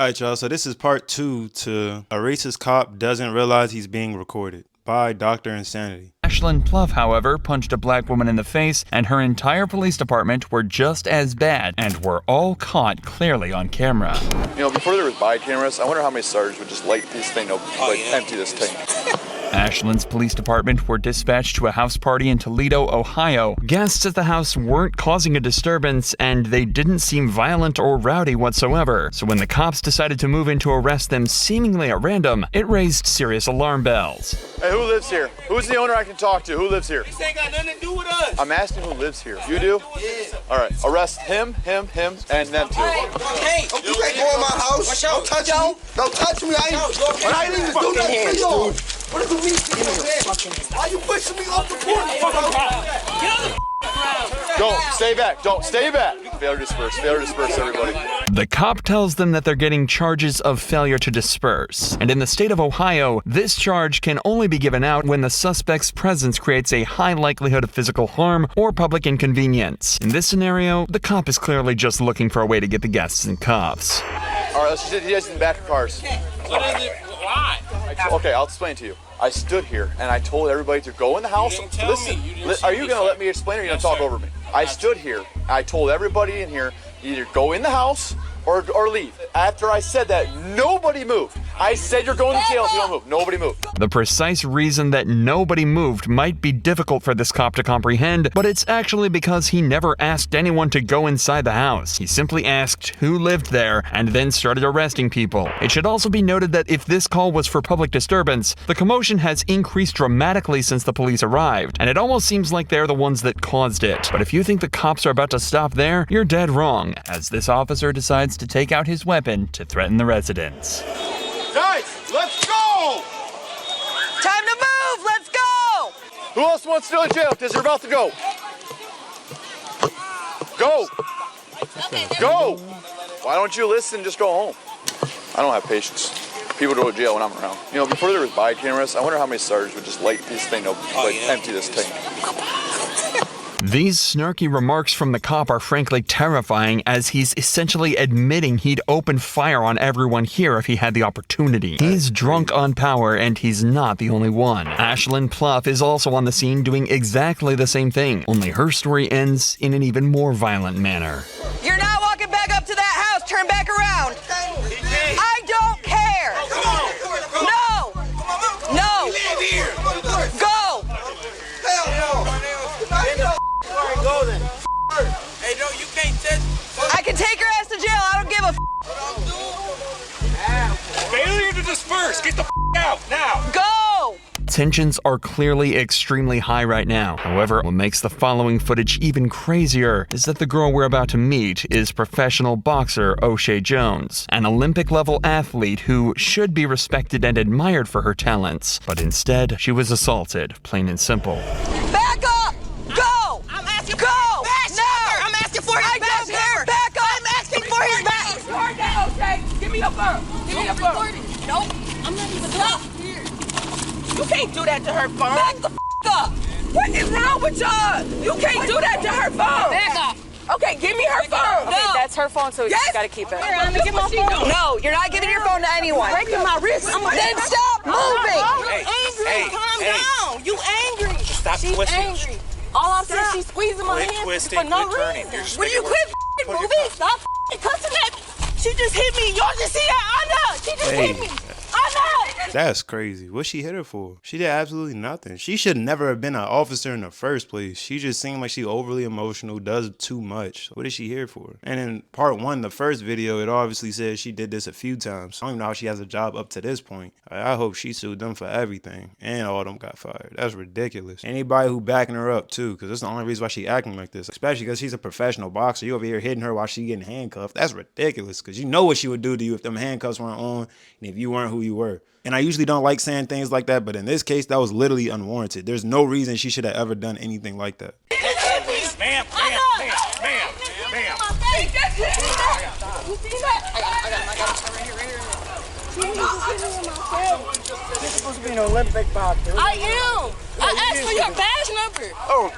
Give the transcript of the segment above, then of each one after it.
All right, y'all. So this is part 2 to A Racist Cop Doesn't Realize He's Being Recorded by Dr. Insanity. Ashlyn Pluff, however, punched a black woman in the face, and her entire police department were just as bad and were all caught clearly on camera. You know, before there was body cameras, I wonder how many sergeants would just light this thing up, empty this tank. Ashlyn's police department were dispatched to a house party in Toledo, Ohio. Guests at the house weren't causing a disturbance, and they didn't seem violent or rowdy whatsoever. So when the cops decided to move in to arrest them seemingly at random, it raised serious alarm bells. Hey, who lives here? Who's the owner I can talk to? Who lives here? This ain't got nothing to do with us. I'm asking who lives here. You do? Yeah. All right, arrest him, and them two. Hey, You can't go in my house. Don't touch me. Don't touch me. I ain't even do nothing to you. What is the reason? Why you pushing me off the porch? get on the ground. Don't, stay back. Don't, stay back. Failure to disperse, everybody. The cop tells them that they're getting charges of failure to disperse. And in the state of Ohio, this charge can only be given out when the suspect's presence creates a high likelihood of physical harm or public inconvenience. In this scenario, the cop is clearly just looking for a way to get the guests in cuffs. All right, let's just get you guys in the back of cars. What is it? Why? Okay, I'll explain to you. I stood here and I told everybody to go in the house. You didn't tell Listen, me. You didn't are say you going to let me explain or are you going to talk over me? I stood here. I told everybody in here, either go in the house or leave. After I said that, nobody moved. I said you're going to jail if you don't move. Nobody moved. The precise reason that nobody moved might be difficult for this cop to comprehend, but it's actually because he never asked anyone to go inside the house. He simply asked who lived there and then started arresting people. It should also be noted that if this call was for public disturbance, the commotion has increased dramatically since the police arrived, and it almost seems like they're the ones that caused it. But if you think the cops are about to stop there, you're dead wrong, as this officer decides to take out his weapon to threaten the residents. Guys, let's go! Time to move! Let's go! Who else wants to go to jail because they're about to go? Go! Go! Why don't you listen? Just go home. I don't have patience. People go to jail when I'm around. You know, before there was body cameras, I wonder how many sergeants would just light this thing up, empty this tank. These snarky remarks from the cop are frankly terrifying, as he's essentially admitting he'd open fire on everyone here if he had the opportunity. He's drunk on power, and he's not the only one. Ashlyn Pluff is also on the scene doing exactly the same thing, only her story ends in an even more violent manner. You're not walking back up to that house. Turn back around. I don't care. No. No. Go. Go then. Hey, no, you can't touch. I can take your ass to jail. I don't give a Failure to disperse. Get the out now. Go. Tensions are clearly extremely high right now. However, what makes the following footage even crazier is that the girl we're about to meet is professional boxer O'Shea Jones, an Olympic-level athlete who should be respected and admired for her talents. But instead, she was assaulted, plain and simple. Back up. Go. I'm asking Go. for his No. number. I'm asking for his I badge don't care. number. Back up. I'm asking for his badge. Record that, okay? Give me your phone. Give me your phone. Nope. I'm not even up. You can't do that to her phone. Back the up. What is wrong with y'all? You can't do that to her phone. Back up. Okay, give me her phone. Okay, that's her phone, so you Yes. just gotta keep it. Here, I'm gonna get my phone. No, you're not giving your phone to anyone. Breaking my wrist. Then stop moving. You angry. Calm down. You angry. Stop She's twisting. angry. All I'm saying, she's squeezing my Quit hand twisting, for no quit turning. reason. You're just Will you making quit Put your moving? Stop cussing at me. She just hit me. Y'all just see that? I know. She just hit me. I know. That's crazy. What she hit her for? She did absolutely nothing. She should never have been an officer in the first place. She just seemed like she overly emotional, does too much. What is she here for? And in part 1, the first video, it obviously says she did this a few times. I don't even know how she has a job up to this point. I hope she sued them for everything. And all of them got fired. That's ridiculous. Anybody who backing her up too, because that's the only reason why she acting like this. Especially because she's a professional boxer. You over here hitting her while she getting handcuffed. That's ridiculous, because you know what she would do to you if them handcuffs weren't on and if you weren't who you were. And I usually don't like saying things like that, but in this case, that was literally unwarranted. There's no reason she should have ever done anything like that. Ma'am. You see that? I got it. Right here. You're supposed to be an Olympic boxer. I am. I asked for your badge number. Oh,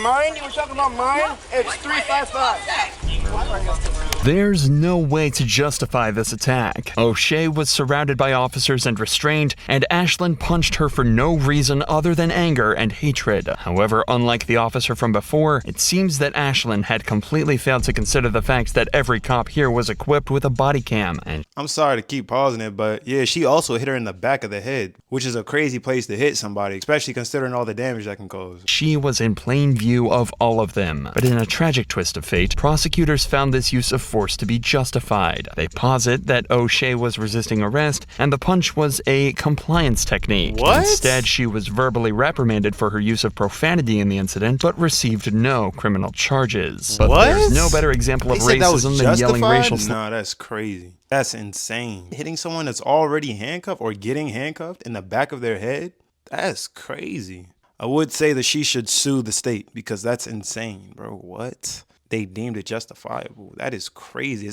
mine? You were talking about mine? It's 355. There's no way to justify this attack. O'Shea was surrounded by officers and restrained, and Ashlyn punched her for no reason other than anger and hatred. However, unlike the officer from before, it seems that Ashlyn had completely failed to consider the fact that every cop here was equipped with a body cam. And I'm sorry to keep pausing it, but yeah, she also hit her in the back of the head, which is a crazy place to hit somebody, especially considering all the damage that can cause. she was in plain view of all of them. But in a tragic twist of fate, prosecutors found this use of force to be justified. They posit that O'Shea was resisting arrest, and the punch was a compliance technique. What? Instead, she was verbally reprimanded for her use of profanity in the incident, but received no criminal charges. But What? there's no better example of They said that was racism than yelling justified? racial slurs. Nah, that's crazy. That's insane. Hitting someone that's already handcuffed or getting handcuffed in the back of their head? That's crazy. I would say that she should sue the state because that's insane, bro. What? They deemed it justifiable. That is crazy.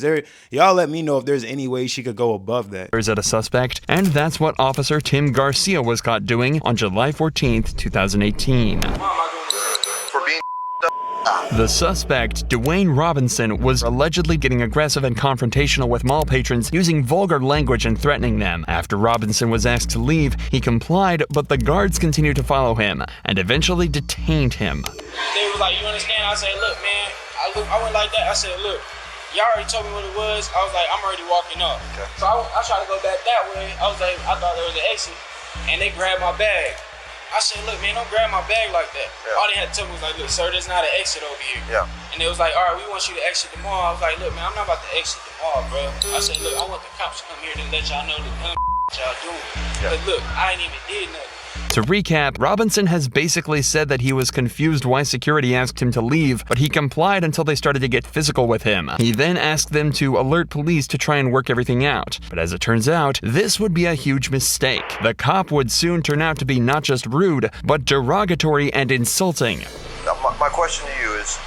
Y'all let me know if there's any way she could go above that. At a suspect, and that's what Officer Tim Garcia was caught doing on July 14th, 2018. For being The suspect, Dwayne Robinson, was allegedly getting aggressive and confrontational with mall patrons, using vulgar language and threatening them. After Robinson was asked to leave, he complied, but the guards continued to follow him and eventually detained him. They was like, you understand? I said, look, man, I went like that. I said, look, y'all already told me what it was. I was like, I'm already walking off. Okay. So I tried to go back that way. I was like, I thought there was an exit, and they grabbed my bag. I said, look, man, don't grab my bag like that. Yeah. All they had to tell me was like, look, sir, there's not an exit over here. Yeah. And they was like, all right, we want you to exit the mall. I was like, look, man, I'm not about to exit the mall, bro. I said, look, I want the cops to come here to let y'all know the dumb y'all doing. Yeah. But look, I ain't even did nothing. To recap, Robinson has basically said that he was confused why security asked him to leave, but he complied until they started to get physical with him. He then asked them to alert police to try and work everything out. But as it turns out, this would be a huge mistake. The cop would soon turn out to be not just rude, but derogatory and insulting. Now, my question to you is,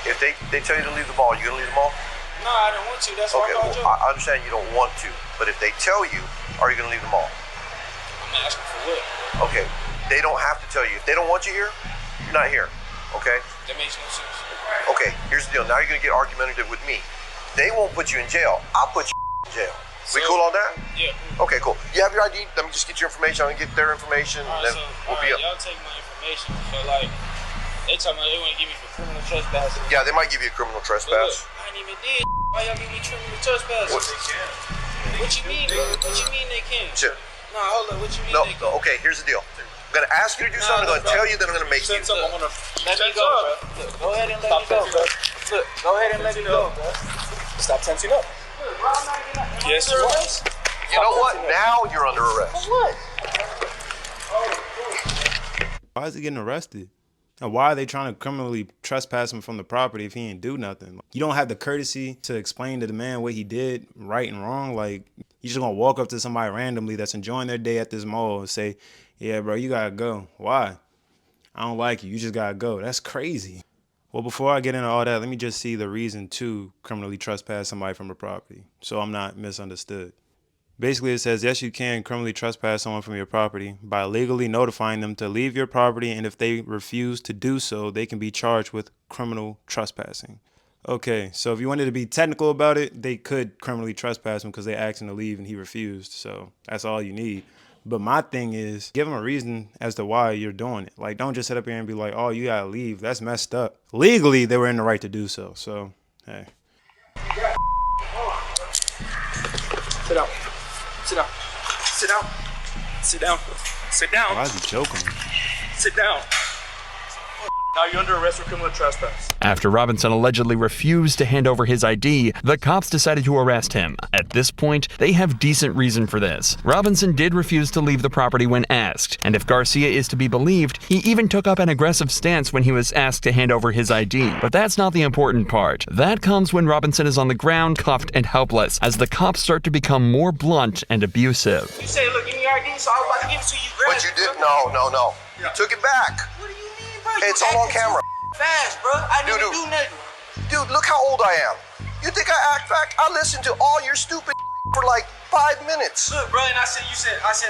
if they tell you to leave the mall, you gonna leave the mall? No, I don't want to. That's why I called you. I understand you don't want to, but if they tell you, are you gonna leave the mall? I'm asking for what? Okay, they don't have to tell you. If they don't want you here, you're not here, okay? That makes no sense. Okay, here's the deal. Now you're going to get argumentative with me. They won't put you in jail. I'll put you in jail. We cool on that? Yeah. Okay, cool. You have your ID? Let me just get your information. I'm going to get their information. All right, then so, we'll be up. Y'all take my information. So, like, they talking about they want to give me for criminal trespassing. Yeah, they might give you a criminal trespass. But look, I ain't even did. Why y'all give me criminal trespassing? What you mean, bro? What you mean they can't? Shit. Nah, hold up. What you mean No, they can't? okay, here's the deal. I'm going to ask you to do something. I'm going to tell you, then I'm going to make you. Let me go, bro. Look, go ahead and let me go, bro. Look, go ahead and let me go, bro. Stop tensing up. Yes, you are. You know what? Now you're under arrest. What? Why is he getting arrested? And why are they trying to criminally trespass him from the property if he ain't do nothing? You don't have the courtesy to explain to the man what he did right and wrong. Like, you just gonna walk up to somebody randomly that's enjoying their day at this mall and say, yeah, bro, you gotta go. Why? I don't like you. You just gotta go. That's crazy. Well, before I get into all that, let me just see the reason to criminally trespass somebody from a property so I'm not misunderstood. Basically, it says, yes, you can criminally trespass someone from your property by legally notifying them to leave your property, and if they refuse to do so, they can be charged with criminal trespassing. Okay, so if you wanted to be technical about it, they could criminally trespass him because they asked him to leave and he refused, so that's all you need. But my thing is, give them a reason as to why you're doing it. Like, don't just sit up here and be like, oh, you gotta leave. That's messed up. Legally, they were in the right to do so, hey. Sit down. Sit down. Sit down. Sit down. Sit down. Why is he joking? Sit down. Now you're under arrest for criminal trespass. After Robinson allegedly refused to hand over his ID, the cops decided to arrest him. At this point, they have decent reason for this. Robinson did refuse to leave the property when asked, and if Garcia is to be believed, he even took up an aggressive stance when he was asked to hand over his ID. But that's not the important part. That comes when Robinson is on the ground, cuffed and helpless, as the cops start to become more blunt and abusive. You say, look, give me your ID, so I was about to give it to you. But you did? No. You took it back. What do you mean, bro? It's all on camera. Fast, bro. I didn't do nothing. Dude, look how old I am. You think I act back? I listened to all your stupid for like 5 minutes. Look, bro, and I said,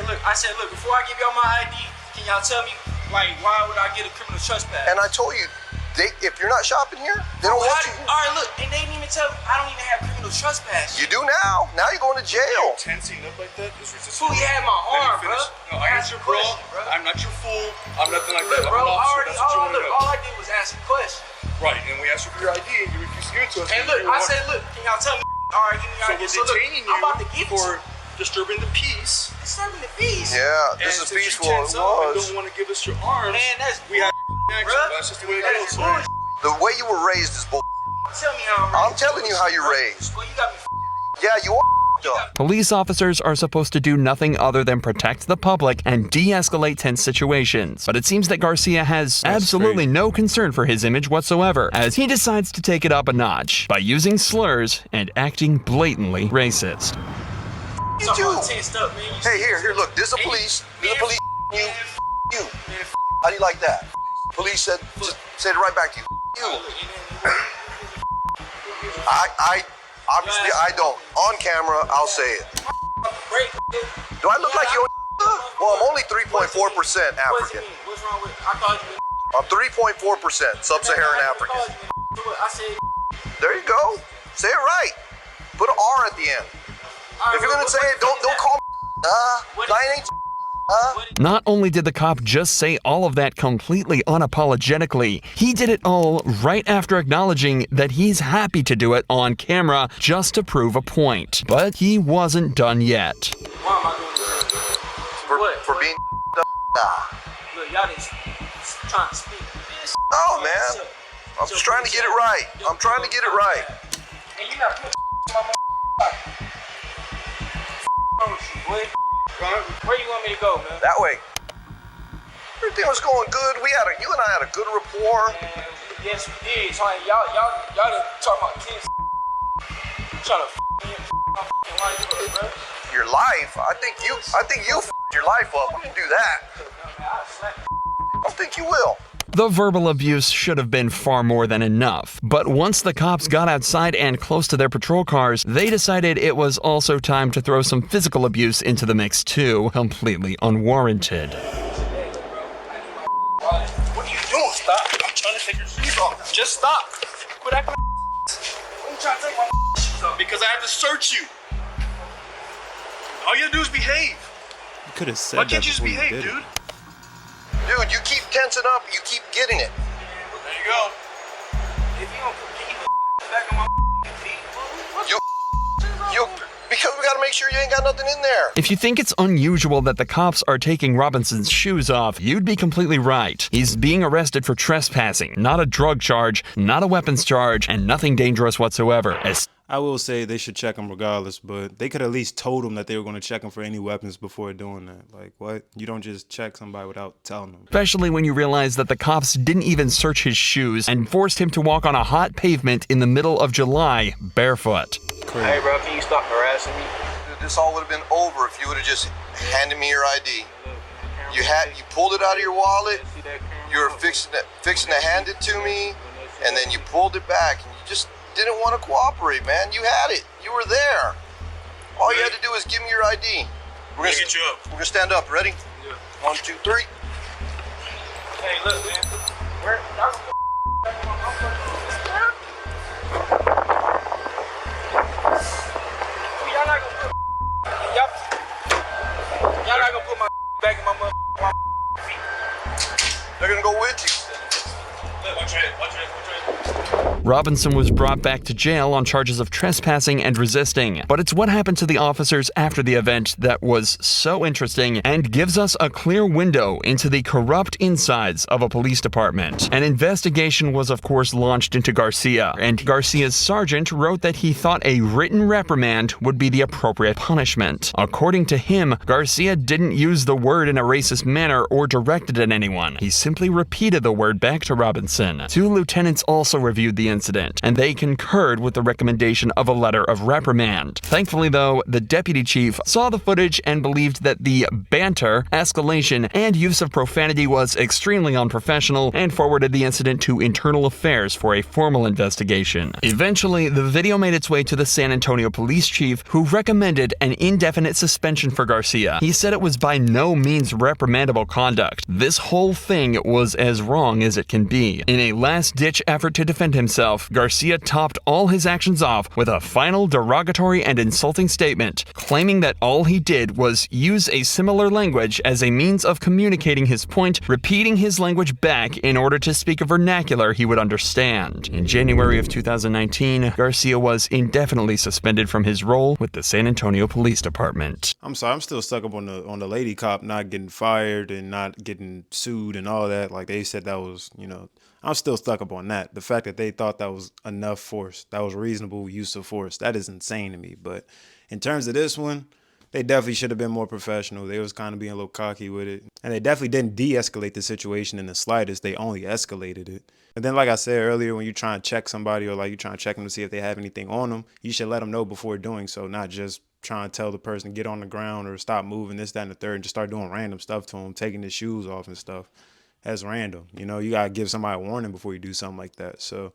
look, before I give y'all my ID, can y'all tell me, like, why would I get a criminal trespass? And I told you, if you're not shopping here, they don't want you. All right, look, and they didn't even tell me, I don't even have criminal was trespassing. You do now. Now you're going to jail. Tensing up like that is resistance. Fool, he had my arm, bro. No, I answered, bro. I'm not your fool. I'm nothing like Look, that. bro, I'm an officer. That's what you want to know. all I did was ask a question. Right, and we asked you for your ID, and you refused to give it to us. And look, I said, look, can y'all tell me? All right, give me your ID. So we're detaining you I'm about to give it to for you. disturbing the peace. Disturbing the peace. Yeah, this And is since peaceful. You It tense up and was. don't want to give us your arms. Man, that's we have action. bruh. That's just the way it That's goes. bullshit. The way you were raised is bull. Tell me how I'm raised. I'm telling you how you're raised. Well, you got me Yeah, you are up. Police officers are supposed to do nothing other than protect the public and de-escalate tense situations. But it seems that Garcia has absolutely no concern for his image whatsoever, as he decides to take it up a notch by using slurs and acting blatantly racist. You talking do. about tensed up, man. You Hey, here, look. This is the police. This is the police. You. You. How do you like that? Police said, just said it right back to you. You. I obviously I don't. On camera, I'll say it. Do I look like you? Well, I'm only 3.4% African. What's wrong with it? I thought you I'm 3.4% Sub-Saharan African. I said, There you go. Say it right. Put an R at the end. If you're gonna say it, don't call me. I ain't. Not only did the cop just say all of that completely unapologetically, he did it all right after acknowledging that he's happy to do it on camera just to prove a point. But he wasn't done yet. why am I doing this? For being. Look, y'all just trying to speak. Oh man, I'm just trying to get it right. I'm trying to get it right. And you not putting my boy. Where you want me to go, man? That way. Everything was going good. You and I had a good rapport. Man, yes, we did. So, y'all done talking about kids. Trying to me my life up, bro. Your life. I think you your life up. I can do that. I don't think you will. The verbal abuse should have been far more than enough, but once the cops got outside and close to their patrol cars, they decided it was also time to throw some physical abuse into the mix too, completely unwarranted. What are you doing? Stop. I'm trying to take your shoes off. Just stop. Quit acting like I'm trying to take my shoes off. Because I have to search you. All you gotta do is behave. You could have said Why that can't you just before you behave, did dude? it. Dude, you keep tensing up. You keep getting it. There you go. If you don't put back on my feet, You because we gotta make sure you ain't got nothing in there. If you think it's unusual that the cops are taking Robinson's shoes off, you'd be completely right. He's being arrested for trespassing, not a drug charge, not a weapons charge, and nothing dangerous whatsoever. I will say they should check him regardless, but they could at least told him that they were going to check him for any weapons before doing that. Like, what? You don't just check somebody without telling them. Especially when you realize that the cops didn't even search his shoes and forced him to walk on a hot pavement in the middle of July, barefoot. Hey, bro, can you stop harassing me? Dude, this all would have been over if you would have just handed me your ID. You pulled it out of your wallet. You were fixing to hand it to me, and then you pulled it back, and you just didn't want to cooperate, man. You had it. You were there. All you had to do is give me your ID. We're gonna get you up. We're gonna stand up. Ready? Yeah. 1, 2, 3. Hey, look, man. Where? Y'all not gonna put my back in my feet. They're gonna go with you. Look, watch your head. Watch your head. Watch your head. Robinson was brought back to jail on charges of trespassing and resisting. But it's what happened to the officers after the event that was so interesting and gives us a clear window into the corrupt insides of a police department. An investigation was of course launched into Garcia, and Garcia's sergeant wrote that he thought a written reprimand would be the appropriate punishment. According to him, Garcia didn't use the word in a racist manner or direct it at anyone. He simply repeated the word back to Robinson. 2 lieutenants also reviewed the incident, and they concurred with the recommendation of a letter of reprimand. Thankfully, though, the deputy chief saw the footage and believed that the banter, escalation, and use of profanity was extremely unprofessional and forwarded the incident to Internal Affairs for a formal investigation. Eventually, the video made its way to the San Antonio police chief, who recommended an indefinite suspension for Garcia. He said it was by no means reprimandable conduct. This whole thing was as wrong as it can be. In a last-ditch effort to defend himself, Garcia topped all his actions off with a final derogatory and insulting statement, claiming that all he did was use a similar language as a means of communicating his point, repeating his language back in order to speak a vernacular he would understand. In January of 2019, Garcia was indefinitely suspended from his role with the San Antonio Police Department. I'm sorry, I'm still stuck up on the lady cop not getting fired and not getting sued and all that. Like they said that was, I'm still stuck up on that. The fact that they thought that was enough force, that was reasonable use of force, that is insane to me. But in terms of this one, they definitely should have been more professional. They was kind of being a little cocky with it. And they definitely didn't de-escalate the situation in the slightest. They only escalated it. And then, like I said earlier, when you're trying to check somebody or like you're trying to check them to see if they have anything on them, you should let them know before doing so, not just trying to tell the person get on the ground or stop moving, this, that, and the third, and just start doing random stuff to them, taking their shoes off and stuff. That's random. You got to give somebody a warning before you do something like that. So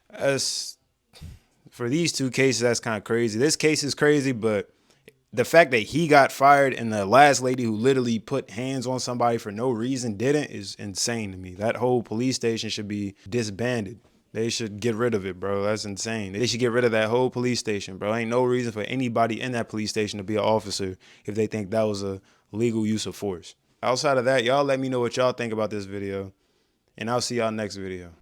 as for these two cases, that's kind of crazy. This case is crazy, but the fact that he got fired and the last lady who literally put hands on somebody for no reason didn't is insane to me. That whole police station should be disbanded. They should get rid of it, bro. That's insane. They should get rid of that whole police station, bro. Ain't no reason for anybody in that police station to be an officer if they think that was a legal use of force. Outside of that, y'all let me know what y'all think about this video, and I'll see y'all next video.